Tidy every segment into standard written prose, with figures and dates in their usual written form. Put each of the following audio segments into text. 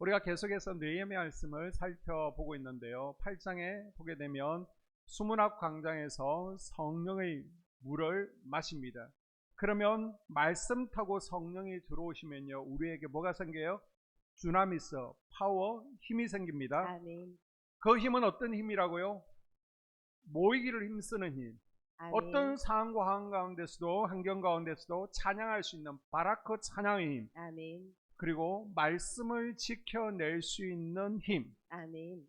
우리가 계속해서 느헤미야 말씀을 살펴보고 있는데요. 8장에 보게 되면 수문학 광장에서 성령의 물을 마십니다. 그러면 말씀 타고 성령이 들어오시면요, 우리에게 뭐가 생겨요? 두나미스, 파워, 힘이 생깁니다. 아멘. 그 힘은 어떤 힘이라고요? 모이기를 힘쓰는 힘. 아멘. 어떤 상황과 한가운데서도, 환경 가운데서도 찬양할 수 있는 바라크 찬양의 힘. 아멘. 그리고 말씀을 지켜낼 수 있는 힘. 아멘.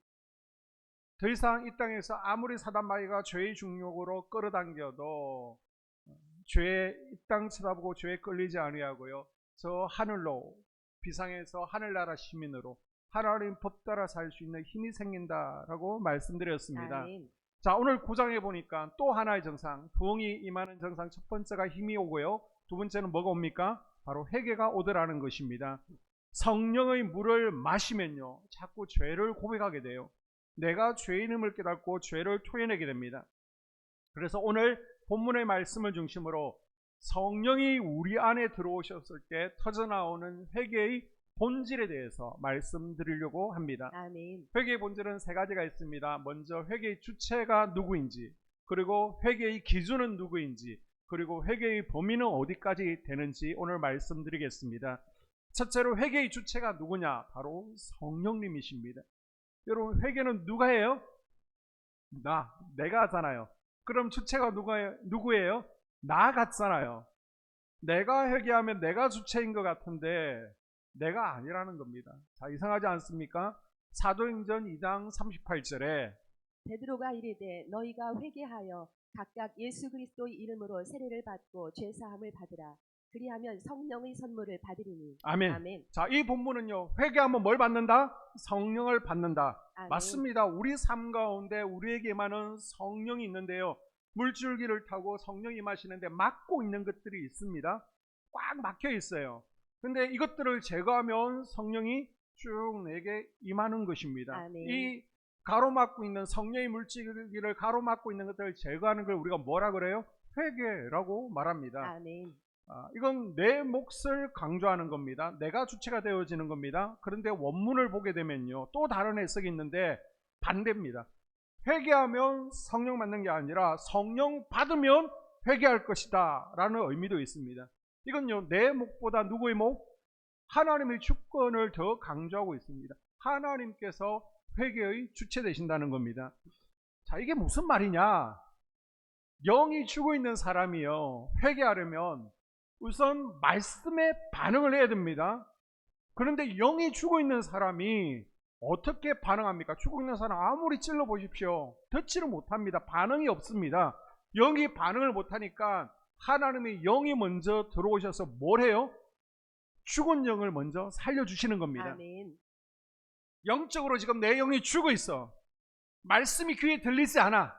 더 이상 이 땅에서 아무리 사단마귀가 죄의 중력으로 끌어당겨도 죄에 이 땅 쳐다보고 죄에 끌리지 아니하고요, 저 하늘로, 비상에서 하늘나라 시민으로 하나님 법 따라 살 수 있는 힘이 생긴다라고 말씀드렸습니다. 아멘. 자, 오늘 9장에 보니까 또 하나의 정상, 부흥이 임하는 정상, 첫 번째가 힘이 오고요, 두 번째는 뭐가 옵니까? 바로 회개가 오더라는 것입니다. 성령의 물을 마시면요, 자꾸 죄를 고백하게 돼요. 내가 죄인임을 깨닫고 죄를 토해내게 됩니다. 그래서 오늘 본문의 말씀을 중심으로 성령이 우리 안에 들어오셨을 때 터져나오는 회개의 본질에 대해서 말씀드리려고 합니다. 아멘. 회개의 본질은 세 가지가 있습니다. 먼저 회개의 주체가 누구인지, 그리고 회개의 기준은 누구인지, 그리고 회개의 범위는 어디까지 되는지 오늘 말씀드리겠습니다. 첫째로 회개의 주체가 누구냐? 바로 성령님이십니다. 여러분, 회개는 누가 해요? 내가 하잖아요. 그럼 주체가 누구예요? 나 같잖아요. 내가 회개하면 내가 주체인 것 같은데 내가 아니라는 겁니다. 자, 이상하지 않습니까? 사도행전 2장 38절에 베드로가 이르되 너희가 회개하여 각각 예수 그리스도의 이름으로 세례를 받고 죄 사함을 받으라. 그리하면 성령의 선물을 받으리니. 아멘. 아멘. 자, 이 본문은요, 회개하면 뭘 받는다? 성령을 받는다. 아멘. 맞습니다. 우리 삶 가운데 우리에게만은 성령이 있는데요, 물줄기를 타고 성령이 임하시는데 막고 있는 것들이 있습니다. 꽉 막혀 있어요. 근데 이것들을 제거하면 성령이 쭉 내게 임하는 것입니다. 아멘. 이 가로막고 있는 성령의 물줄기를 가로막고 있는 것들을 제거하는 걸 우리가 뭐라 그래요? 회개라고 말합니다. 아멘. 이건 내 몫을 강조하는 겁니다. 내가 주체가 되어지는 겁니다. 그런데 원문을 보게 되면요, 또 다른 해석이 있는데 반대입니다. 회개하면 성령 받는 게 아니라 성령 받으면 회개할 것이다 라는 의미도 있습니다. 이건요, 내 몫보다 누구의 몫? 하나님의 주권을 더 강조하고 있습니다. 하나님께서 회개의 주체 되신다는 겁니다. 자, 이게 무슨 말이냐? 영이 죽어 있는 사람이요, 회개하려면 우선 말씀에 반응을 해야 됩니다. 그런데 영이 죽어 있는 사람이 어떻게 반응합니까? 죽어 있는 사람 아무리 찔러 보십시오, 듣지를 못합니다. 반응이 없습니다. 영이 반응을 못하니까 하나님의 영이 먼저 들어오셔서 뭘 해요? 죽은 영을 먼저 살려주시는 겁니다. 아멘. 영적으로 지금 내 영이 죽어 있어. 말씀이 귀에 들리지 않아.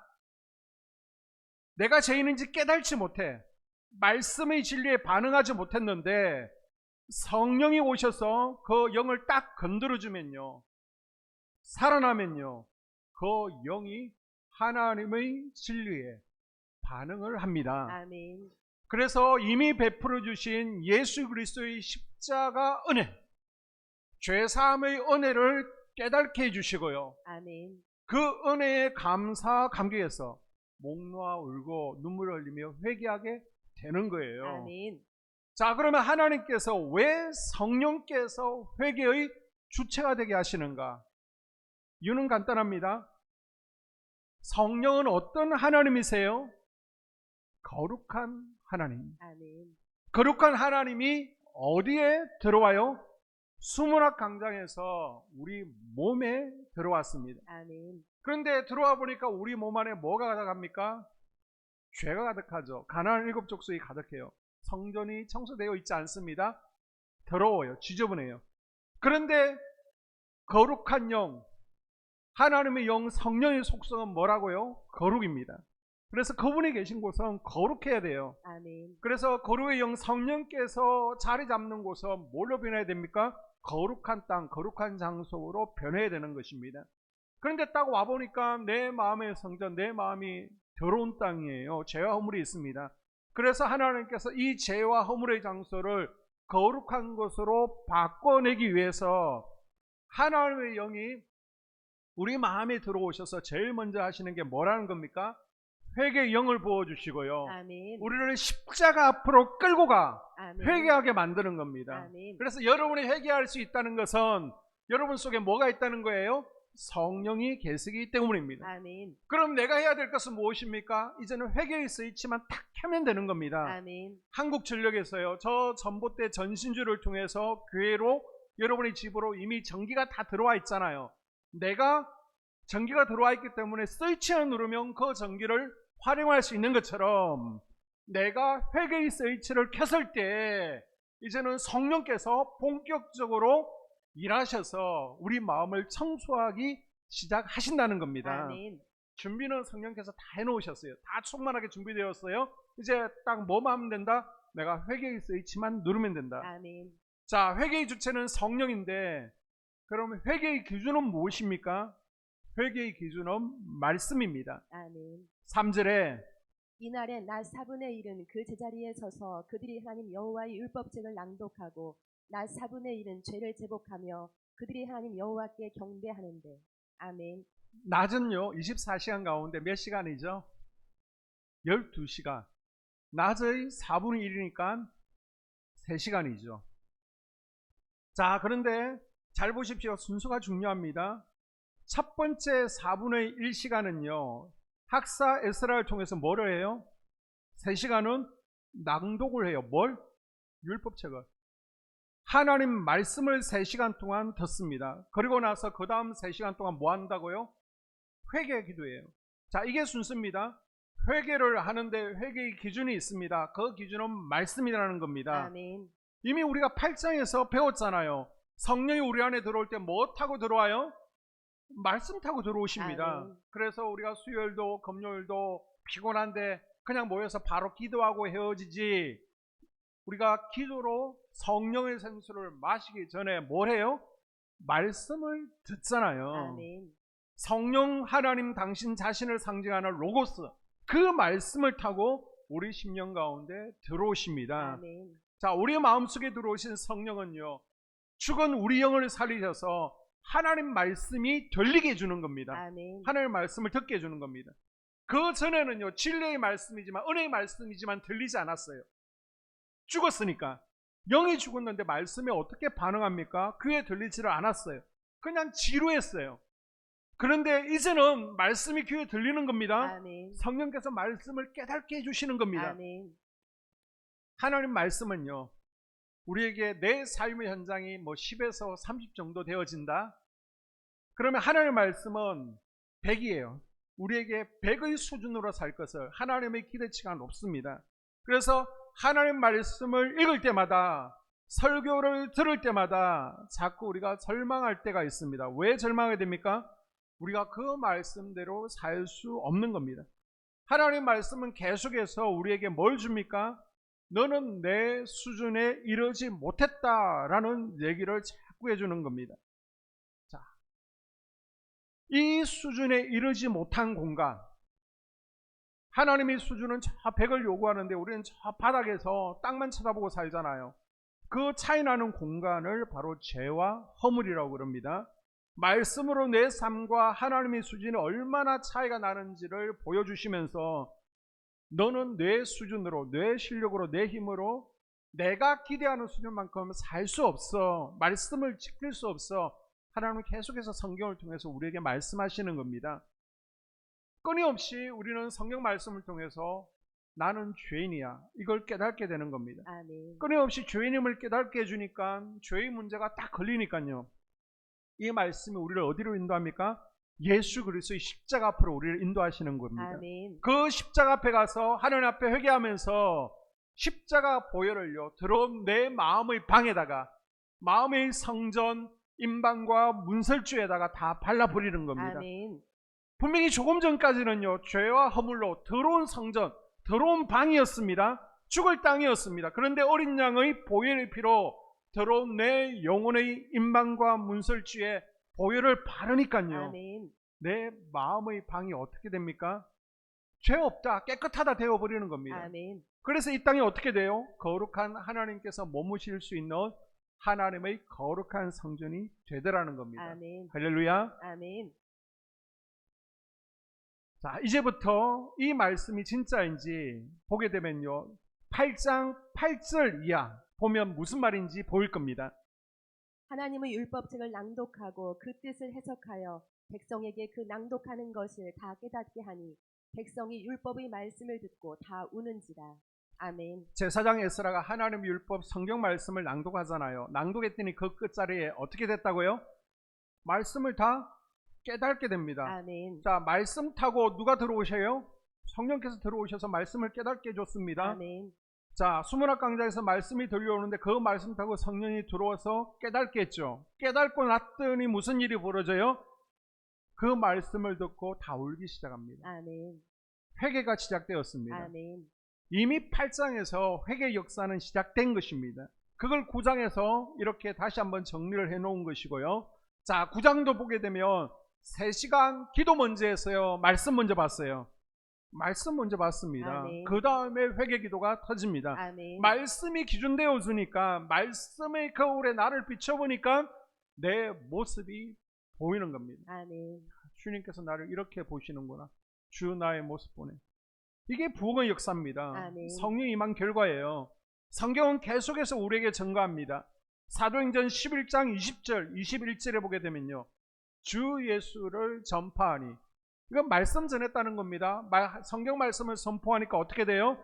내가 죄인인지 깨달지 못해. 말씀의 진리에 반응하지 못했는데 성령이 오셔서 그 영을 딱 건드려주면요, 살아나면요, 그 영이 하나님의 진리에 반응을 합니다. 아멘. 그래서 이미 베풀어 주신 예수 그리스도의 십자가 은혜, 죄사함의 은혜를 깨닫게 해주시고요, 아멘. 그 은혜에 감사 감격해서 목 놓아 울고 눈물을 흘리며 회개하게 되는 거예요. 아멘. 자, 그러면 하나님께서 왜 성령께서 회개의 주체가 되게 하시는가? 이유는 간단합니다. 성령은 어떤 하나님이세요? 거룩한 하나님. 아멘. 거룩한 하나님이 어디에 들어와요? 수문학 광장에서 우리 몸에 들어왔습니다. 아멘. 그런데 들어와 보니까 우리 몸 안에 뭐가 가득합니까? 죄가 가득하죠. 가나안 일곱 족속이 가득해요. 성전이 청소되어 있지 않습니다. 더러워요. 지저분해요. 그런데 거룩한 영, 하나님의 영, 성령의 속성은 뭐라고요? 거룩입니다. 그래서 그분이 계신 곳은 거룩해야 돼요. 아멘. 그래서 거룩의 영 성령께서 자리 잡는 곳은 뭘로 변해야 됩니까? 거룩한 땅, 거룩한 장소로 변해야 되는 것입니다. 그런데 딱 와보니까 내 마음의 성전, 내 마음이 더러운 땅이에요. 죄와 허물이 있습니다. 그래서 하나님께서 이 죄와 허물의 장소를 거룩한 것으로 바꿔내기 위해서 하나님의 영이 우리 마음에 들어오셔서 제일 먼저 하시는 게 뭐라는 겁니까? 회개의 영을 부어주시고요. 아멘. 우리를 십자가 앞으로 끌고 가 아멘. 회개하게 만드는 겁니다. 아멘. 그래서 여러분이 회개할 수 있다는 것은 여러분 속에 뭐가 있다는 거예요? 성령이 계시기 때문입니다. 아멘. 그럼 내가 해야 될 것은 무엇입니까? 이제는 회개의 스위치만 탁 켜면 되는 겁니다. 아멘. 한국전력에서요, 저 전봇대 전신주를 통해서 교회로 여러분의 집으로 이미 전기가 다 들어와 있잖아요. 내가 전기가 들어와 있기 때문에 스위치를 누르면 그 전기를 활용할 수 있는 것처럼 내가 회개의 스위치를 켰을 때 이제는 성령께서 본격적으로 일하셔서 우리 마음을 청소하기 시작하신다는 겁니다. 아멘. 준비는 성령께서 다 해놓으셨어요. 다 충만하게 준비되었어요. 이제 딱 뭐만 하면 된다? 내가 회개의 스위치만 누르면 된다. 아멘. 자, 회개의 주체는 성령인데 그러면 회개의 기준은 무엇입니까? 회개의 기준은 말씀입니다. 아멘. 3절에 이날에 나 4분의 1은 그 제자리에 서서 그들이 하나님 여호와의 율법책을 낭독하고 나 4분의 1은 죄를 제복하며 그들이 하나님 여호와께 경배하는데. 아멘. 낮은요 24시간 가운데 몇 시간이죠? 12시간. 낮의 4분의 1이니까 3시간이죠. 자, 그런데 잘 보십시오. 순서가 중요합니다. 첫 번째 4분의 1시간은요 학사 에스라를 통해서 뭐를 해요? 3시간은 낭독을 해요. 뭘? 율법책을. 하나님 말씀을 3시간 동안 듣습니다. 그리고 나서 그 다음 3시간 동안 뭐 한다고요? 회개 기도예요. 자, 이게 순서입니다. 회개를 하는데 회개의 기준이 있습니다. 그 기준은 말씀이라는 겁니다. 아멘. 이미 우리가 8장에서 배웠잖아요. 성령이 우리 안에 들어올 때 뭐 타고 들어와요? 말씀 타고 들어오십니다. 아멘. 그래서 우리가 수요일도 금요일도 피곤한데 그냥 모여서 바로 기도하고 헤어지지, 우리가 기도로 성령의 생수를 마시기 전에 뭘 해요? 말씀을 듣잖아요. 아멘. 성령 하나님 당신 자신을 상징하는 로고스, 그 말씀을 타고 우리 심령 가운데 들어오십니다. 아멘. 자, 우리 마음속에 들어오신 성령은요 죽은 우리 영을 살리셔서 하나님 말씀이 들리게 해주는 겁니다. 아멘. 하나님 말씀을 듣게 해주는 겁니다. 그 전에는요 진리의 말씀이지만 은혜의 말씀이지만 들리지 않았어요. 죽었으니까. 영이 죽었는데 말씀에 어떻게 반응합니까? 귀에 들리지를 않았어요. 그냥 지루했어요. 그런데 이제는 말씀이 귀에 들리는 겁니다. 아멘. 성령께서 말씀을 깨닫게 해주시는 겁니다. 아멘. 하나님 말씀은요 우리에게 내 삶의 현장이 뭐 10에서 30 정도 되어진다? 그러면 하나님의 말씀은 100이에요. 우리에게 100의 수준으로 살 것을 하나님의 기대치가 높습니다. 그래서 하나님 말씀을 읽을 때마다, 설교를 들을 때마다 자꾸 우리가 절망할 때가 있습니다. 왜 절망하게 됩니까? 우리가 그 말씀대로 살 수 없는 겁니다. 하나님 말씀은 계속해서 우리에게 뭘 줍니까? 너는 내 수준에 이르지 못했다라는 얘기를 자꾸 해주는 겁니다. 자, 이 수준에 이르지 못한 공간, 하나님의 수준은 저 100을 요구하는데 우리는 저 바닥에서 땅만 쳐다보고 살잖아요. 그 차이 나는 공간을 바로 죄와 허물이라고 그럽니다. 말씀으로 내 삶과 하나님의 수준이 얼마나 차이가 나는지를 보여주시면서 너는 내 수준으로, 내 실력으로, 내 힘으로 내가 기대하는 수준만큼 살 수 없어. 말씀을 지킬 수 없어. 하나님은 계속해서 성경을 통해서 우리에게 말씀하시는 겁니다. 끊임없이 우리는 성경 말씀을 통해서 나는 죄인이야, 이걸 깨닫게 되는 겁니다. 아멘. 끊임없이 죄인임을 깨닫게 해주니까 죄의 문제가 딱 걸리니까요 이 말씀이 우리를 어디로 인도합니까? 예수 그리스도의 십자가 앞으로 우리를 인도하시는 겁니다. 아멘. 그 십자가 앞에 가서 하나님 앞에 회개하면서 십자가 보혈을요 들어온 내 마음의 방에다가, 마음의 성전 임방과 문설주에다가 다 발라버리는 겁니다. 아멘. 분명히 조금 전까지는요 죄와 허물로 더러운 성전, 더러운 방이었습니다. 죽을 땅이었습니다. 그런데 어린 양의 보혈의 피로 더러운 내 영혼의 임방과 문설주에 보혈을 바르니까요 아멘. 내 마음의 방이 어떻게 됩니까? 죄 없다, 깨끗하다 되어버리는 겁니다. 아멘. 그래서 이 땅이 어떻게 돼요? 거룩한 하나님께서 머무실 수 있는 하나님의 거룩한 성전이 되더라는 겁니다. 아멘. 할렐루야. 아멘. 자, 이제부터 이 말씀이 진짜인지 보게 되면요, 8장 8절 이하 보면 무슨 말인지 보일 겁니다. 하나님의 율법책을 낭독하고 그 뜻을 해석하여 백성에게 그 낭독하는 것을 다 깨닫게 하니 백성이 율법의 말씀을 듣고 다 우는지라. 아멘. 제사장 에스라가 하나님의 율법 성경 말씀을 낭독하잖아요. 낭독했더니 그 끝자리에 어떻게 됐다고요? 말씀을 다 깨닫게 됩니다. 아멘. 자, 말씀 타고 누가 들어오셔요? 성령께서 들어오셔서 말씀을 깨닫게 해줬습니다. 아멘. 자, 수문학 강좌에서 말씀이 들려오는데 그 말씀 타고 성령이 들어와서 깨닫게 했죠. 깨닫고 났더니 무슨 일이 벌어져요? 그 말씀을 듣고 다 울기 시작합니다. 아멘. 회개가 시작되었습니다. 아멘. 이미 8장에서 회개 역사는 시작된 것입니다. 그걸 9장에서 이렇게 다시 한번 정리를 해놓은 것이고요. 자, 9장도 보게 되면 3시간 기도 먼저 했어요? 말씀 먼저 봤어요? 말씀 먼저 봤습니다. 아멘. 그 다음에 회개 기도가 터집니다. 아멘. 말씀이 기준되어 주니까, 말씀의 거울에 나를 비춰보니까 내 모습이 보이는 겁니다. 아멘. 주님께서 나를 이렇게 보시는구나. 주 나의 모습 보네. 이게 부흥의 역사입니다. 아멘. 성령 임한 결과예요. 성경은 계속해서 우리에게 증거합니다. 사도행전 11장 20절, 21절에 보게 되면요, 주 예수를 전파하니, 이건 말씀 전했다는 겁니다. 성경 말씀을 선포하니까 어떻게 돼요?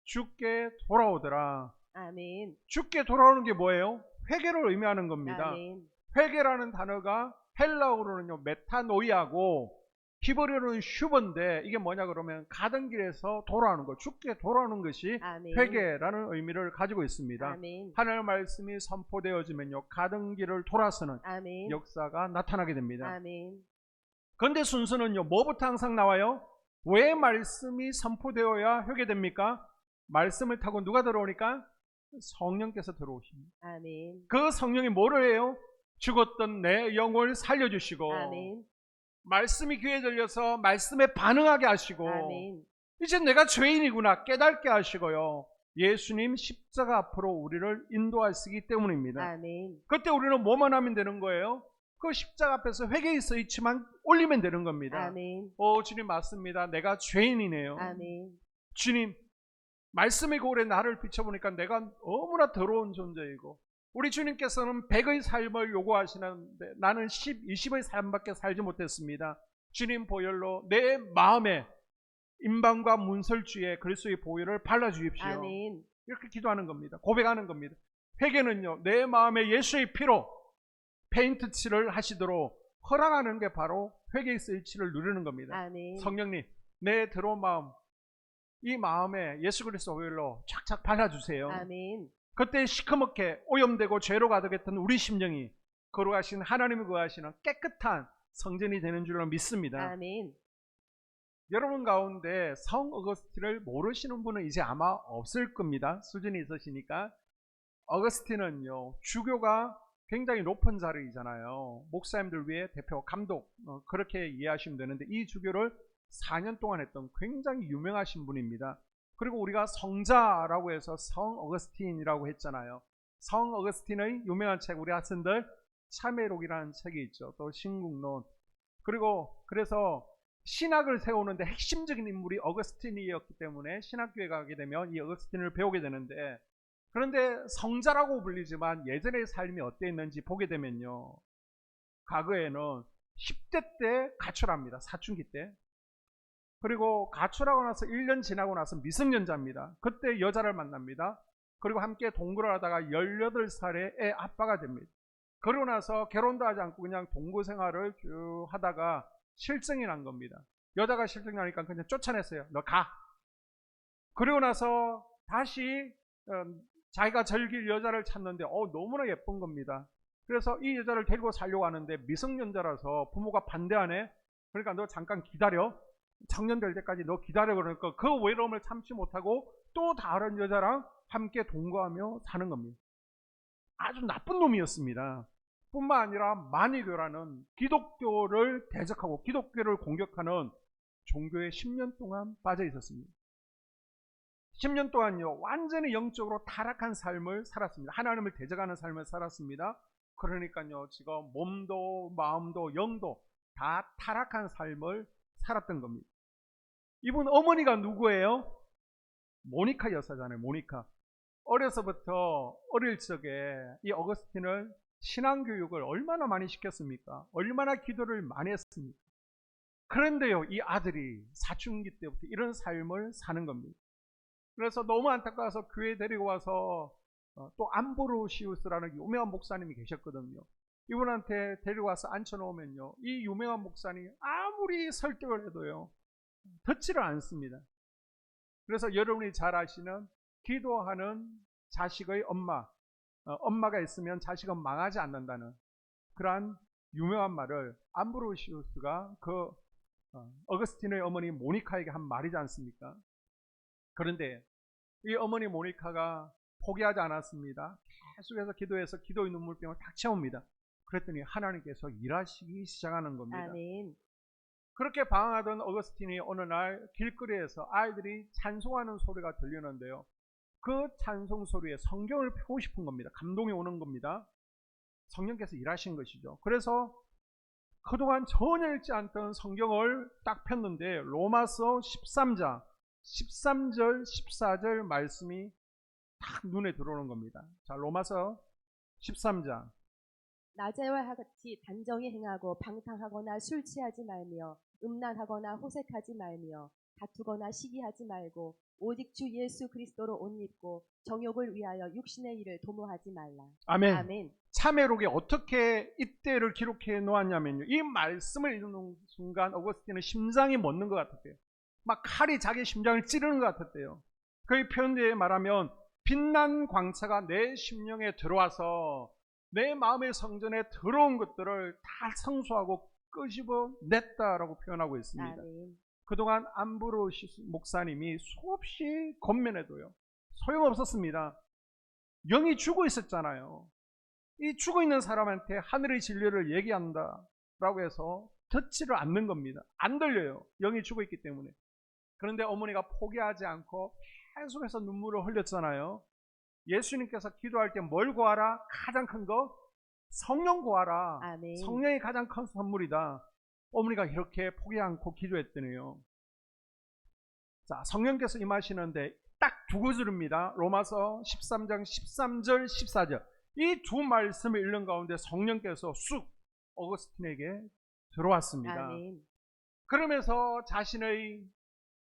주께 돌아오더라. 아멘. 주께 돌아오는 게 뭐예요? 회개를 의미하는 겁니다. 아멘. 회개라는 단어가 헬라어로는요, 메타노이아고 히브리어로는 슈버인데, 이게 뭐냐 그러면 가던 길에서 돌아오는 것, 주께 돌아오는 것이 아멘. 회개라는 의미를 가지고 있습니다. 아멘. 하나님의 말씀이 선포되어지면요, 가던 길을 돌아서는 아멘. 역사가 나타나게 됩니다. 아멘. 그런데 순서는요, 뭐부터 항상 나와요? 왜 말씀이 선포되어야 회개됩니까? 말씀을 타고 누가 들어오니까? 성령께서 들어오십니다. 아멘. 그 성령이 뭐를 해요? 죽었던 내 영혼을 살려주시고, 아멘. 말씀이 귀에 들려서 말씀에 반응하게 하시고, 아멘. 이제 내가 죄인이구나 깨닫게 하시고요, 예수님 십자가 앞으로 우리를 인도하시기 때문입니다. 아멘. 그때 우리는 뭐만 하면 되는 거예요? 그 십자가 앞에서 회개의 스위치만 올리면 되는 겁니다. 아멘. 주님 맞습니다. 내가 죄인이네요. 아멘. 주님, 말씀의 거울에 나를 비춰보니까 내가 너무나 더러운 존재이고, 우리 주님께서는 100의 삶을 요구하시는데 나는 10, 20의 삶밖에 살지 못했습니다. 주님 보혈로 내 마음에 임방과 문설주에 그리스도의 보혈을 발라주십시오. 아멘. 이렇게 기도하는 겁니다. 고백하는 겁니다. 회개는요, 내 마음에 예수의 피로 페인트 칠을 하시도록 허락하는 게 바로 회개의 스위치를 누르는 겁니다. 아멘. 성령님, 내 더러운 마음, 이 마음에 예수 그리스도 보혈로 착착 발라주세요. 아멘. 그때 시커멓게 오염되고 죄로 가득했던 우리 심령이 거룩하신 하나님이 거하시는 깨끗한 성전이 되는 줄로 믿습니다. 아멘. 여러분 가운데 성 어거스틴을 모르시는 분은 이제 아마 없을 겁니다. 수준이 있으시니까. 어거스틴은요, 주교가 굉장히 높은 자리이잖아요. 목사님들 위해 대표 감독, 그렇게 이해하시면 되는데, 이 주교를 4년 동안 했던 굉장히 유명하신 분입니다. 그리고 우리가 성자라고 해서 성 어거스틴이라고 했잖아요. 성 어거스틴의 유명한 책, 우리 학생들 참회록이라는 책이 있죠. 또 신국론. 그리고 그래서 신학을 세우는데 핵심적인 인물이 어거스틴이었기 때문에 신학교에 가게 되면 이 어거스틴을 배우게 되는데, 그런데 성자라고 불리지만 예전의 삶이 어땠는지 보게 되면요, 과거에는 10대 때 가출합니다. 사춘기 때. 그리고 가출하고 나서 1년 지나고 나서 미성년자입니다. 그때 여자를 만납니다. 그리고 함께 동거를 하다가 18살에 애 아빠가 됩니다. 그러고 나서 결혼도 하지 않고 그냥 동거 생활을 쭉 하다가 실증이 난 겁니다. 여자가 실증 나니까 그냥 쫓아냈어요. 너 가. 그리고 나서 다시 자기가 즐길 여자를 찾는데 너무나 예쁜 겁니다. 그래서 이 여자를 데리고 살려고 하는데 미성년자라서 부모가 반대하네. 그러니까 너 잠깐 기다려. 청년 될 때까지 너 기다려. 그러니까 그 외로움을 참지 못하고 또 다른 여자랑 함께 동거하며 사는 겁니다. 아주 나쁜 놈이었습니다. 뿐만 아니라 만이교라는 기독교를 대적하고 기독교를 공격하는 종교에 10년 동안 빠져 있었습니다. 10년 동안요 완전히 영적으로 타락한 삶을 살았습니다. 하나님을 대적하는 삶을 살았습니다. 그러니까요 지금 몸도 마음도 영도 다 타락한 삶을 살았던 겁니다. 이분 어머니가 누구예요? 모니카 여사잖아요. 모니카. 어려서부터 어릴 적에 이 어거스틴을 신앙교육을 얼마나 많이 시켰습니까? 얼마나 기도를 많이 했습니까? 그런데요 이 아들이 사춘기 때부터 이런 삶을 사는 겁니다. 그래서 너무 안타까워서 교회에 데리고 와서 또 암브로시우스라는 유명한 목사님이 계셨거든요. 이분한테 데리고 와서 앉혀놓으면요 이 유명한 목사님이 아무리 설득을 해도요 듣지를 않습니다. 그래서 여러분이 잘 아시는 기도하는 자식의 엄마가 있으면 자식은 망하지 않는다는 그러한 유명한 말을 암브로시우스가 그 어거스틴의 어머니 모니카에게 한 말이지 않습니까? 그런데 이 어머니 모니카가 포기하지 않았습니다. 계속해서 기도해서 기도의 눈물병을 탁 채웁니다. 그랬더니 하나님께서 일하시기 시작하는 겁니다. 아멘. 그렇게 방황하던 어거스틴이 어느 날 길거리에서 아이들이 찬송하는 소리가 들리는데요. 그 찬송 소리에 성경을 펴고 싶은 겁니다. 감동이 오는 겁니다. 성령께서 일하신 것이죠. 그래서 그동안 전혀 읽지 않던 성경을 딱 폈는데 로마서 13장 13절 14절 말씀이 딱 눈에 들어오는 겁니다. 자, 로마서 13장. 낮에와 같이 단정히 행하고 방탕하거나 술 취하지 말며 음란하거나 호색하지 말며 다투거나 시기하지 말고 오직 주 예수 그리스도로 옷 입고 정욕을 위하여 육신의 일을 도모하지 말라. 아멘. 아멘. 참회록에 어떻게 이때를 기록해 놓았냐면요. 이 말씀을 읽는 순간 어거스틴은 심장이 멎는 것 같았대요. 막 칼이 자기 심장을 찌르는 것 같았대요. 그 표현대에 말하면 빛난 광채가 내 심령에 들어와서 내 마음의 성전에 들어온 것들을 다 성수하고 끄집어 냈다라고 표현하고 있습니다. 아멘. 그동안 암브로시스 목사님이 수없이 권면해도요 소용없었습니다. 영이 죽어 있었잖아요. 이 죽어 있는 사람한테 하늘의 진리를 얘기한다라고 해서 듣지를 않는 겁니다. 안 들려요. 영이 죽어 있기 때문에. 그런데 어머니가 포기하지 않고 계속해서 눈물을 흘렸잖아요. 예수님께서 기도할 때 뭘 구하라? 가장 큰 거? 성령 구하라. 아멘. 성령이 가장 큰 선물이다. 어머니가 이렇게 포기 않고 기도했더니요. 자, 성령께서 임하시는데 딱 두 구절입니다. 로마서 13장 13절 14절. 이 두 말씀을 읽는 가운데 성령께서 쑥 어거스틴에게 들어왔습니다. 아멘. 그러면서 자신의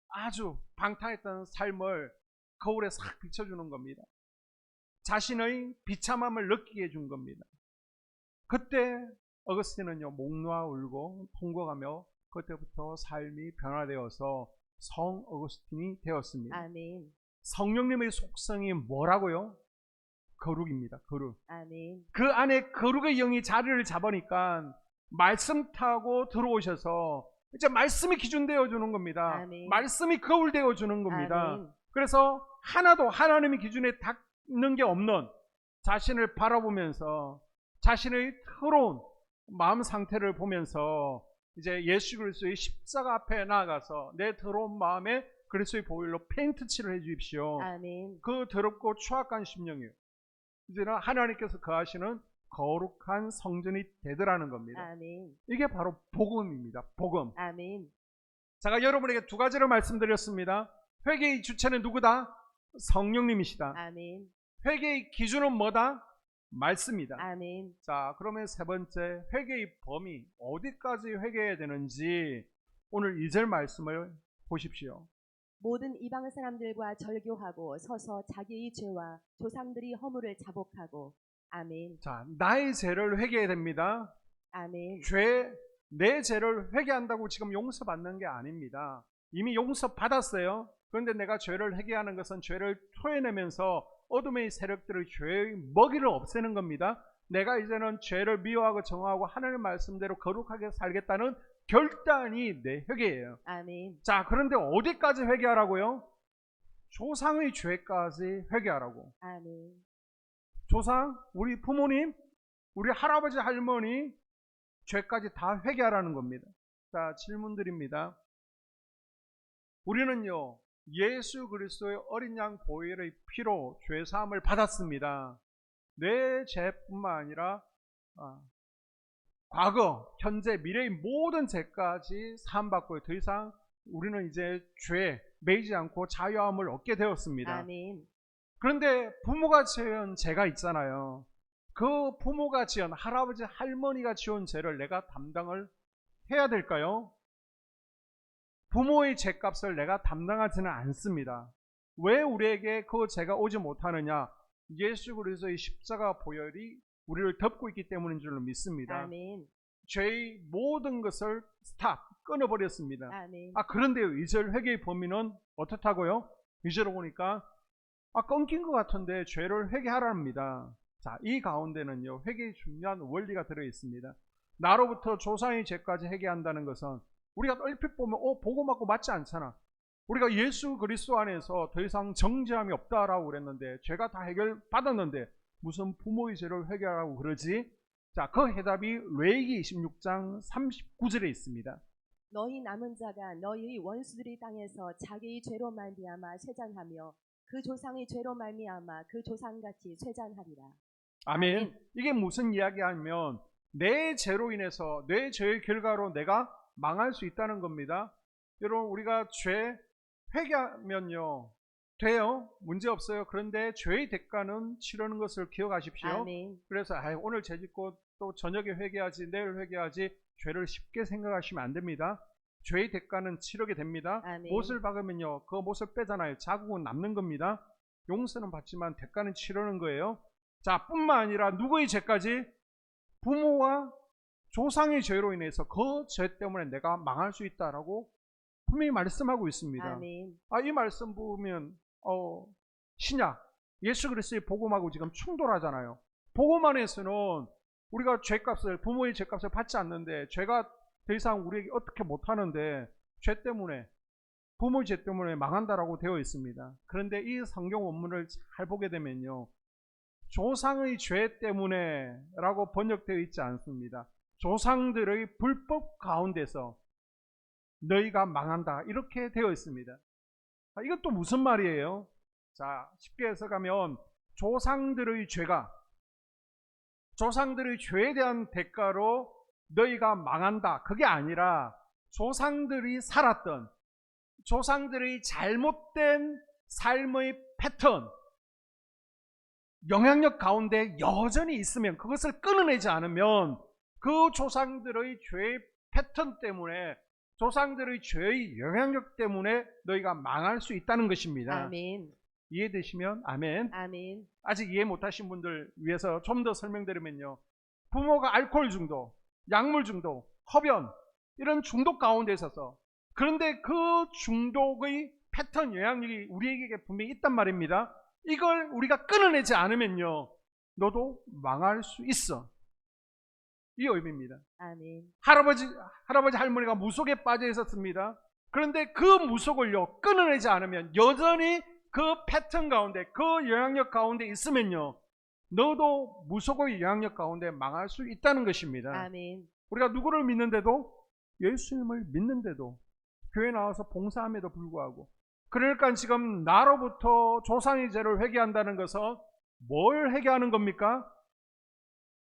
아주 방탕했던 삶을 거울에 싹 비춰주는 겁니다. 자신의 비참함을 느끼게 해준 겁니다. 그때 어거스틴은요 목 놓아 울고 통곡하며 그때부터 삶이 변화되어서 성 어거스틴이 되었습니다. 아멘. 성령님의 속성이 뭐라고요? 거룩입니다. 거룩. 아멘. 그 안에 거룩의 영이 자리를 잡으니까 말씀 타고 들어오셔서 이제 말씀이 기준 되어 주는 겁니다. 아멘. 말씀이 거울 되어 주는 겁니다. 아멘. 그래서 하나도 하나님의 기준에 닿는 게 없는 자신을 바라보면서 자신의 더러운 마음 상태를 보면서 이제 예수 그리스도의 십자가 앞에 나아가서 내 더러운 마음에 그리스도의 보혈로 페인트 칠을 해 주십시오. 아멘. 그 더럽고 추악한 심령이요. 이제는 하나님께서 거하시는 거룩한 성전이 되더라는 겁니다. 아멘. 이게 바로 복음입니다. 복음. 아멘. 제가 여러분에게 두 가지를 말씀드렸습니다. 회개의 주체는 누구다? 성령님이시다. 아멘. 회개의 기준은 뭐다? 말씀이다. 아멘. 자, 그러면 세 번째, 회개의 범위, 어디까지 회개해야 되는지 오늘 2절 말씀을 보십시오. 모든 이방 사람들과 절교하고 서서 자기의 죄와 조상들이 허물을 자복하고. 아멘. 자, 나의 죄를 회개해야 됩니다. 아멘. 내 죄를 회개한다고 지금 용서받는 게 아닙니다. 이미 용서받았어요. 그런데 내가 죄를 회개하는 것은 죄를 토해내면서 어둠의 세력들의 죄의 먹이를 없애는 겁니다. 내가 이제는 죄를 미워하고 정하고 하나님의 말씀대로 거룩하게 살겠다는 결단이 내 회개예요. 아멘. 자, 그런데 어디까지 회개하라고요? 조상의 죄까지 회개하라고. 아멘. 조상, 우리 부모님, 우리 할아버지 할머니 죄까지 다 회개하라는 겁니다. 자, 질문 드립니다. 우리는요 예수 그리스도의 어린 양 보혈의 피로 죄 사함을 받았습니다. 내 죄뿐만 아니라 과거, 현재, 미래의 모든 죄까지 사함받고 더 이상 우리는 이제 죄에 매이지 않고 자유함을 얻게 되었습니다. 아멘. 그런데 부모가 지은 죄가 있잖아요. 그 부모가 지은, 할아버지 할머니가 지은 죄를 내가 담당을 해야 될까요? 부모의 죄값을 내가 담당하지는 않습니다. 왜 우리에게 그 죄가 오지 못하느냐? 예수 그리스도의 십자가 보혈이 우리를 덮고 있기 때문인 줄로 믿습니다. 아멘. 죄의 모든 것을 끊어버렸습니다. 아멘. 그런데요, 2절 회개의 범위는 어떻다고요? 2절을 보니까 끊긴 것 같은데 죄를 회개하랍니다. 자, 이 가운데는요, 회개의 중요한 원리가 들어있습니다. 나로부터 조상의 죄까지 회개한다는 것은 우리가 얼핏 보면 보고 맞고 맞지 않잖아. 우리가 예수 그리스도 안에서 더 이상 정죄함이 없다라고 그랬는데, 죄가 다 해결받았는데 무슨 부모의 죄를 회개하라고 그러지? 자, 그 해답이 레위기 26장 39절에 있습니다. 너희 남은 자가 너희의 원수들의 땅에서 자기의 죄로 말미암아 쇠잔하며 그 조상의 죄로 말미암아 그 조상같이 쇠잔하리라. 아멘. 아멘. 이게 무슨 이야기하면 내 죄로 인해서, 내 죄의 결과로 내가 망할 수 있다는 겁니다. 여러분, 우리가 죄 회개하면요 돼요. 문제 없어요. 그런데 죄의 대가는 치르는 것을 기억하십시오. 아멘. 그래서 오늘 죄 짓고 또 저녁에 회개하지, 내일 회개하지, 죄를 쉽게 생각하시면 안 됩니다. 죄의 대가는 치르게 됩니다. 아멘. 못을 박으면요, 그 못을 빼잖아요. 자국은 남는 겁니다. 용서는 받지만 대가는 치르는 거예요. 자, 뿐만 아니라 누구의 죄까지? 부모와 조상의 죄로 인해서 그 죄 때문에 내가 망할 수 있다라고 분명히 말씀하고 있습니다. 아멘. 이 말씀 보면 신약 예수 그리스도의 복음하고 지금 충돌하잖아요. 복음 안에서는 우리가 죄값을, 부모의 죄값을 받지 않는데, 죄가 더 이상 우리에게 어떻게 못하는데 죄 때문에, 부모의 죄 때문에 망한다라고 되어 있습니다. 그런데 이 성경 원문을 잘 보게 되면요, 조상의 죄 때문에 라고 번역되어 있지 않습니다. 조상들의 불법 가운데서 너희가 망한다, 이렇게 되어 있습니다. 이것도 무슨 말이에요? 자, 쉽게 해석하면 조상들의 죄에 대한 대가로 너희가 망한다, 그게 아니라 조상들이 살았던, 조상들의 잘못된 삶의 패턴, 영향력 가운데 여전히 있으면, 그것을 끊어내지 않으면 그 조상들의 죄의 패턴 때문에, 조상들의 죄의 영향력 때문에 너희가 망할 수 있다는 것입니다. 아멘. 이해되시면 아멘. 아멘. 아직 이해 못하신 분들 위해서 좀 더 설명드리면요, 부모가 알코올 중독, 약물 중독, 흡연, 이런 중독 가운데 있어서, 그런데 그 중독의 패턴 영향력이 우리에게 분명히 있단 말입니다. 이걸 우리가 끊어내지 않으면요, 너도 망할 수 있어, 이 의미입니다. 아멘. 할아버지 할머니가 무속에 빠져 있었습니다. 그런데 그 무속을요 끊어내지 않으면, 여전히 그 패턴 가운데, 그 영향력 가운데 있으면요, 너도 무속의 영향력 가운데 망할 수 있다는 것입니다. 아멘. 우리가 누구를 믿는데도, 예수님을 믿는데도, 교회 나와서 봉사함에도 불구하고, 그러니까 지금 나로부터 조상의 죄를 회개한다는 것은 뭘 회개하는 겁니까?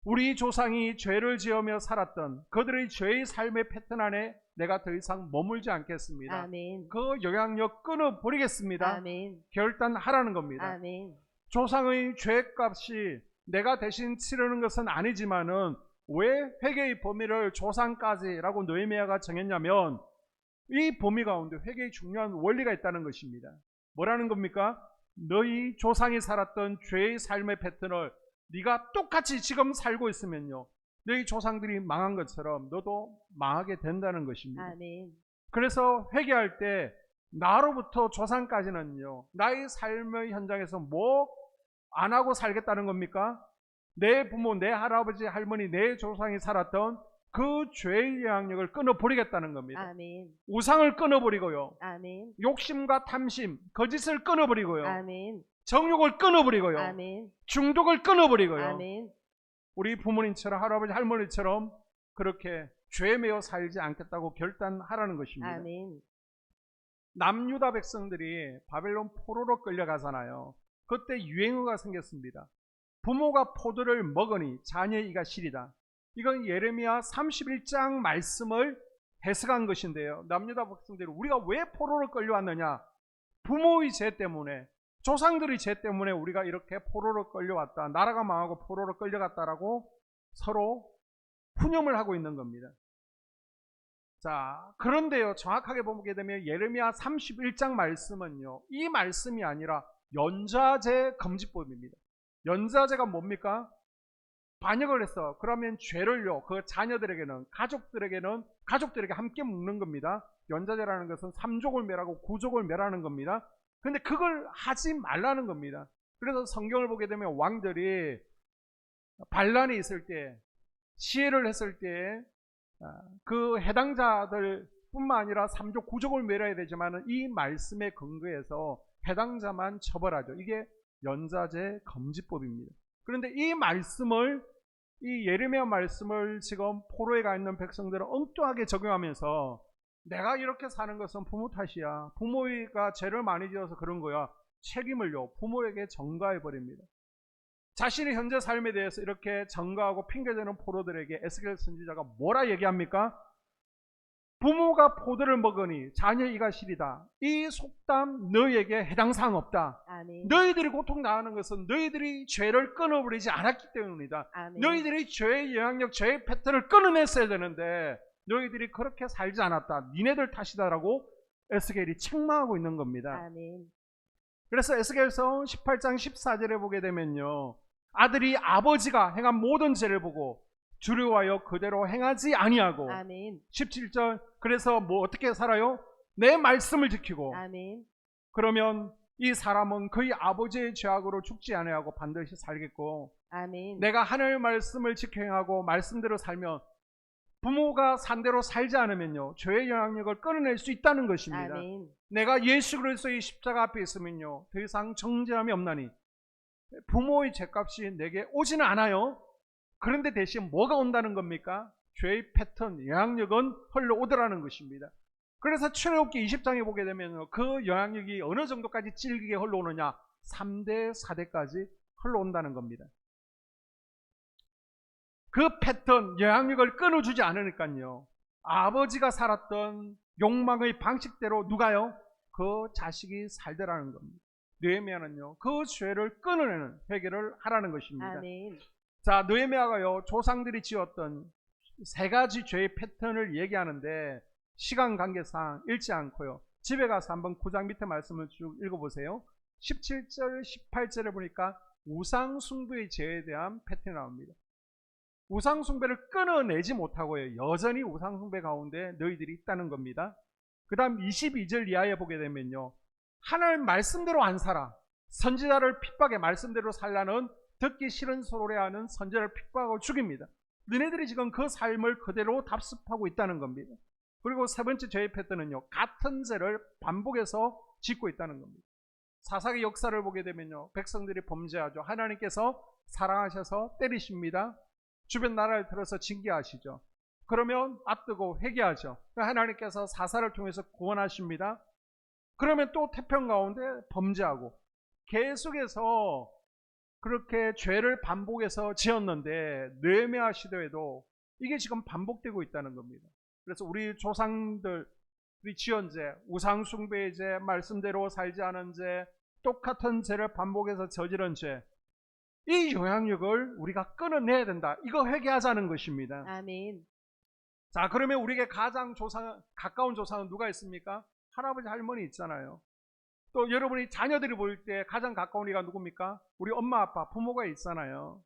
우리 조상이 죄를 지으며 살았던 그들의 죄의 삶의 패턴 안에 내가 더 이상 머물지 않겠습니다. 아멘. 그 영향력 끊어버리겠습니다. 아멘. 결단하라는 겁니다. 아멘. 조상의 죄값이 내가 대신 치르는 것은 아니지만은, 왜 회개의 범위를 조상까지라고 느헤미야가 정했냐면, 이 범위 가운데 회개의 중요한 원리가 있다는 것입니다. 뭐라는 겁니까? 너희 조상이 살았던 죄의 삶의 패턴을 네가 똑같이 지금 살고 있으면요, 너희 조상들이 망한 것처럼 너도 망하게 된다는 것입니다. 아멘. 그래서 회개할 때 나로부터 조상까지는요, 나의 삶의 현장에서 뭐 안 하고 살겠다는 겁니까? 내 부모, 내 할아버지, 할머니, 내 조상이 살았던 그 죄의 영향력을 끊어버리겠다는 겁니다. 아멘. 우상을 끊어버리고요, 아멘. 욕심과 탐심, 거짓을 끊어버리고요, 아멘. 정욕을 끊어버리고요, 아멘. 중독을 끊어버리고요, 아멘. 우리 부모님처럼, 할아버지 할머니처럼 그렇게 죄에 매여 살지 않겠다고 결단하라는 것입니다. 아멘. 남유다 백성들이 바벨론 포로로 끌려가잖아요. 그때 유행어가 생겼습니다. 부모가 포도를 먹으니 자녀의 이가 시리다. 이건 예레미야 31장 말씀을 해석한 것인데요. 남유다 백성들이 우리가 왜 포로로 끌려왔느냐? 부모의 죄 때문에, 조상들의 죄 때문에 우리가 이렇게 포로로 끌려왔다. 나라가 망하고 포로로 끌려갔다라고 서로 푸념을 하고 있는 겁니다. 자, 그런데요, 정확하게 보게 되면 예레미야 31장 말씀은요, 이 말씀이 아니라 연좌제 금지법입니다. 연좌제가 뭡니까? 반역을 했어. 그러면 죄를요, 그 자녀들에게는, 가족들에게 함께 묻는 겁니다. 연좌제라는 것은 3족을 멸하고 9족을 멸하는 겁니다. 근데 그걸 하지 말라는 겁니다. 그래서 성경을 보게 되면 왕들이 반란이 있을 때, 시해를 했을 때, 그 해당자들 뿐만 아니라 3족, 9족을 멸해야 되지만 이 말씀에 근거해서 해당자만 처벌하죠. 이게 연좌제 금지법입니다. 그런데 이 말씀을, 이 예레미야 말씀을 지금 포로에 가 있는 백성들은 엉뚱하게 적용하면서 내가 이렇게 사는 것은 부모 탓이야. 부모가 죄를 많이 지어서 그런 거야. 책임을요, 부모에게 전가해 버립니다. 자신의 현재 삶에 대해서 이렇게 전가하고 핑계대는 포로들에게 에스겔 선지자가 뭐라 얘기합니까? 부모가 포도를 먹으니 자녀의 이가 시리다. 이 속담 너희에게 해당 사항 없다. 아멘. 너희들이 고통 당하는 것은 너희들이 죄를 끊어버리지 않았기 때문이다. 아멘. 너희들이 죄의 영향력, 죄의 패턴을 끊어냈어야 되는데 너희들이 그렇게 살지 않았다. 니네들 탓이다라고 에스겔이 책망하고 있는 겁니다. 아멘. 그래서 에스겔서 18장 14절에 보게 되면요, 아들이 아버지가 행한 모든 죄를 보고 두려워하여 그대로 행하지 아니하고, 아멘. 17절, 그래서 뭐 어떻게 살아요? 내 말씀을 지키고, 아멘. 그러면 이 사람은 그의 아버지의 죄악으로 죽지 아니하고 반드시 살겠고, 아멘. 내가 하나님의 말씀을 지켜 행하고 말씀대로 살면, 부모가 산대로 살지 않으면요, 죄의 영향력을 끊어낼 수 있다는 것입니다. 아멘. 내가 예수 그리스도의 십자가 앞에 있으면요, 더 이상 정죄함이 없나니 부모의 죄값이 내게 오지는 않아요. 그런데 대신 뭐가 온다는 겁니까? 죄의 패턴, 영향력은 흘러오더라는 것입니다. 그래서 출애굽기 20장에 보게 되면 그 영향력이 어느 정도까지 질기게 흘러오느냐? 3대, 4대까지 흘러온다는 겁니다. 그 패턴, 영향력을 끊어주지 않으니까요, 아버지가 살았던 욕망의 방식대로 누가요? 그 자식이 살더라는 겁니다. 느헤미야는요, 그 죄를 끊어내는 회개를 하라는 것입니다. 아멘. 자, 느헤미야가요, 조상들이 지었던 세 가지 죄의 패턴을 얘기하는데 시간 관계상 읽지 않고요, 집에 가서 한번 9장 밑에 말씀을 쭉 읽어보세요. 17절, 18절에 보니까 우상숭배의 죄에 대한 패턴이 나옵니다. 우상숭배를 끊어내지 못하고요, 여전히 우상숭배 가운데 너희들이 있다는 겁니다. 그 다음 22절 이하에 보게 되면요, 하나님 말씀대로 안 살아. 선지자를 핍박해 말씀대로 살라는 듣기 싫은 소리하는 선지자를 핍박하고 죽입니다. 너네들이 지금 그 삶을 그대로 답습하고 있다는 겁니다. 그리고 세 번째 죄의 패턴은요, 같은 죄를 반복해서 짓고 있다는 겁니다. 사사기 역사를 보게 되면요, 백성들이 범죄하죠. 하나님께서 사랑하셔서 때리십니다. 주변 나라를 들어서 징계하시죠. 그러면 앞두고 회개하죠. 하나님께서 사사를 통해서 구원하십니다. 그러면 또 태평 가운데 범죄하고 계속해서 그렇게 죄를 반복해서 지었는데 느헤미야 시대에도 이게 지금 반복되고 있다는 겁니다. 그래서 우리 조상들이 지은 죄, 우상숭배의 죄, 말씀대로 살지 않은 죄, 똑같은 죄를 반복해서 저지른 죄, 이 영향력을 우리가 끊어내야 된다. 이거 회개하자는 것입니다. 아멘. 자, 그러면 우리에게 가장 가까운 조상은 누가 있습니까? 할아버지, 할머니 있잖아요. 또 여러분이 자녀들이 보일 때 가장 가까운 이가 누굽니까? 우리 엄마, 아빠, 부모가 있잖아요.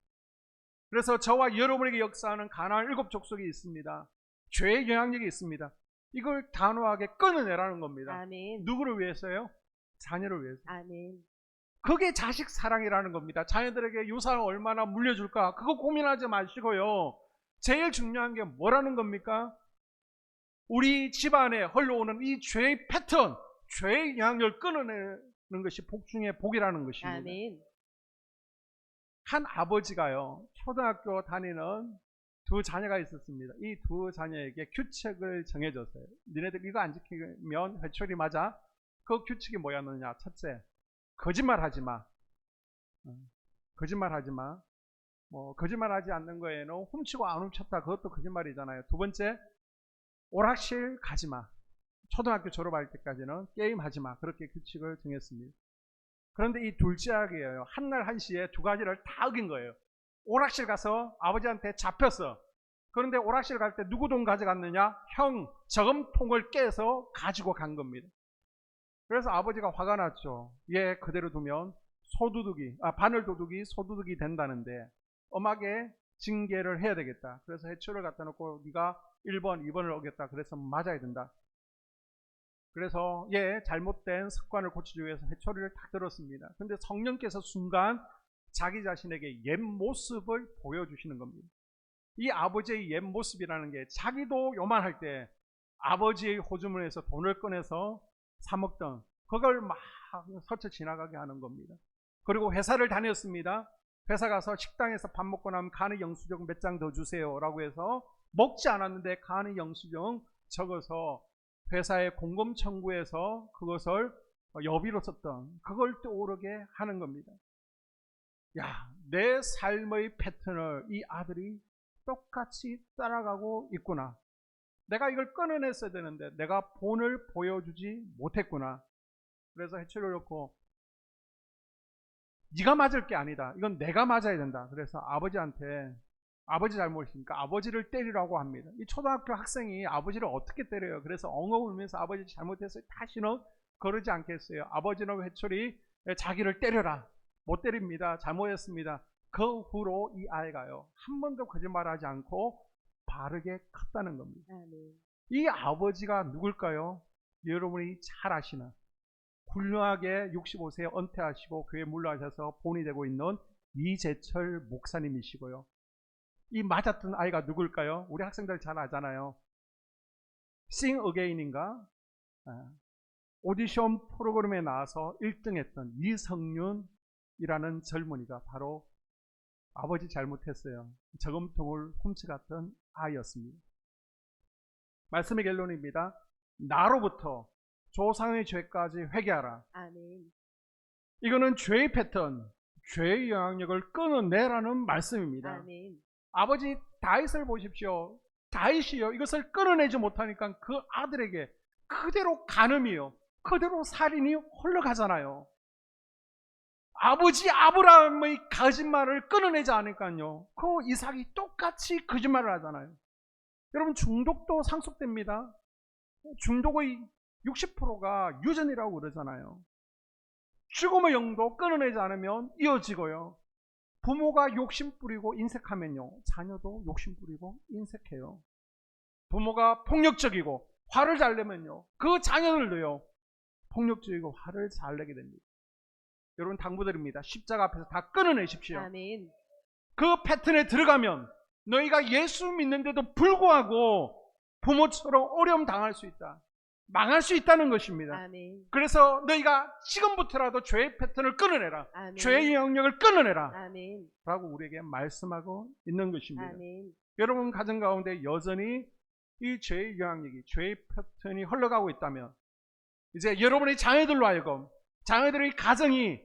그래서 저와 여러분에게 역사하는 가나안 7족속이 있습니다. 죄의 영향력이 있습니다. 이걸 단호하게 끊어내라는 겁니다. 아멘. 누구를 위해서요? 자녀를 위해서. 아멘. 그게 자식 사랑이라는 겁니다. 자녀들에게 유산을 얼마나 물려줄까? 그거 고민하지 마시고요, 제일 중요한 게 뭐라는 겁니까? 우리 집안에 흘러오는 이 죄의 패턴, 죄의 영향력을 끊어내는 것이 복 중에 복이라는 것입니다. 아멘. 한 아버지가요, 초등학교 다니는 두 자녀가 있었습니다. 이 두 자녀에게 규칙을 정해줬어요. 너네들 이거 안 지키면 회초리 맞아. 그 규칙이 뭐였느냐? 첫째, 거짓말하지 마. 거짓말하지 마. 거짓말하지 않는 거에는 훔치고 안 훔쳤다. 그것도 거짓말이잖아요. 두 번째, 오락실 가지 마. 초등학교 졸업할 때까지는 게임하지 마. 그렇게 규칙을 정했습니다. 그런데 이 둘째 아기예요. 한날 한시에 두 가지를 다 어긴 거예요. 오락실 가서 아버지한테 잡혔어. 그런데 오락실 갈 때 누구 돈 가져갔느냐? 형 저금통을 깨서 가지고 간 겁니다. 그래서 아버지가 화가 났죠. 얘 그대로 두면 바늘도둑이 소도둑이 된다는데 엄하게 징계를 해야 되겠다. 그래서 해초를 갖다 놓고 네가 1번, 2번을 어겼다. 그래서 맞아야 된다. 그래서 얘 잘못된 습관을 고치기 위해서 해초리를 탁 들었습니다. 그런데 성령께서 순간 자기 자신에게 옛 모습을 보여주시는 겁니다. 이 아버지의 옛 모습이라는 게 자기도 요만할 때 아버지의 호주머니에서 돈을 꺼내서 사 먹던 그걸 막 스쳐 지나가게 하는 겁니다. 그리고 회사를 다녔습니다. 회사 가서 식당에서 밥 먹고 나면 간의 영수증 몇 장 더 주세요 라고 해서 먹지 않았는데 간의 영수증 적어서 회사에 공금 청구해서 그것을 여비로 썼던 그걸 떠오르게 하는 겁니다. 야, 내 삶의 패턴을 이 아들이 똑같이 따라가고 있구나. 내가 이걸 끊어냈어야 되는데 내가 본을 보여주지 못했구나. 그래서 해초를 놓고 네가 맞을 게 아니다. 이건 내가 맞아야 된다. 그래서 아버지한테 아버지 잘못이니까 아버지를 때리라고 합니다. 이 초등학교 학생이 아버지를 어떻게 때려요? 그래서 엉엉 울면서 아버지 잘못했어요. 다시는 그러지 않겠어요. 아버지는 회초리 자기를 때려라. 못 때립니다. 잘못했습니다. 그 후로 이 아이가요. 한 번도 거짓말하지 않고 바르게 컸다는 겁니다. 이 아버지가 누굴까요? 여러분이 잘 아시는 훌륭하게 65세에 은퇴하시고 교회 물러가셔서 본이 되고 있는 이재철 목사님이시고요. 이 맞았던 아이가 누굴까요? 우리 학생들 잘 아잖아요. Sing Again인가? 오디션 프로그램에 나와서 1등 했던 이성윤이라는 젊은이가 바로 아버지 잘못했어요. 저금통을 훔쳐갔던 아이였습니다. 말씀의 결론입니다. 나로부터 조상의 죄까지 회개하라. 아멘. 이거는 죄의 패턴, 죄의 영향력을 끊어내라는 말씀입니다. 아멘. 아버지 다윗을 보십시오. 다윗이요. 이것을 끊어내지 못하니까 그 아들에게 그대로 간음이요. 그대로 살인이 흘러가잖아요. 아버지 아브라함의 거짓말을 끊어내지 않으니까요. 그 이삭이 똑같이 거짓말을 하잖아요. 여러분 중독도 상속됩니다. 중독의 60%가 유전이라고 그러잖아요. 죽음의 영도 끊어내지 않으면 이어지고요. 부모가 욕심 부리고 인색하면요. 자녀도 욕심 부리고 인색해요. 부모가 폭력적이고 화를 잘 내면요. 그 자녀들도요. 폭력적이고 화를 잘 내게 됩니다. 여러분 당부드립니다. 십자가 앞에서 다 끊어내십시오. 아멘. 그 패턴에 들어가면 너희가 예수 믿는데도 불구하고 부모처럼 어려움 당할 수 있다. 망할 수 있다는 것입니다. 아멘. 그래서 너희가 지금부터라도 죄의 패턴을 끊어내라. 아멘. 죄의 영역을 끊어내라. 아멘. 라고 우리에게 말씀하고 있는 것입니다. 아멘. 여러분 가정 가운데 여전히 이 죄의 영향력이 죄의 패턴이 흘러가고 있다면 이제 여러분의 자녀들로 하여금 자녀들의 가정이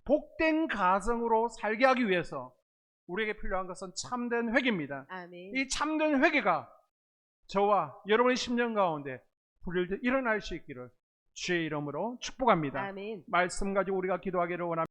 복된 가정으로 살게 하기 위해서 우리에게 필요한 것은 참된 회개입니다. 아멘. 이 참된 회개가 저와 여러분의 심령 가운데 불일듯 일어날 수 있기를 주의 이름으로 축복합니다. 아멘. 말씀 가지고 우리가 기도하기를 원합니다.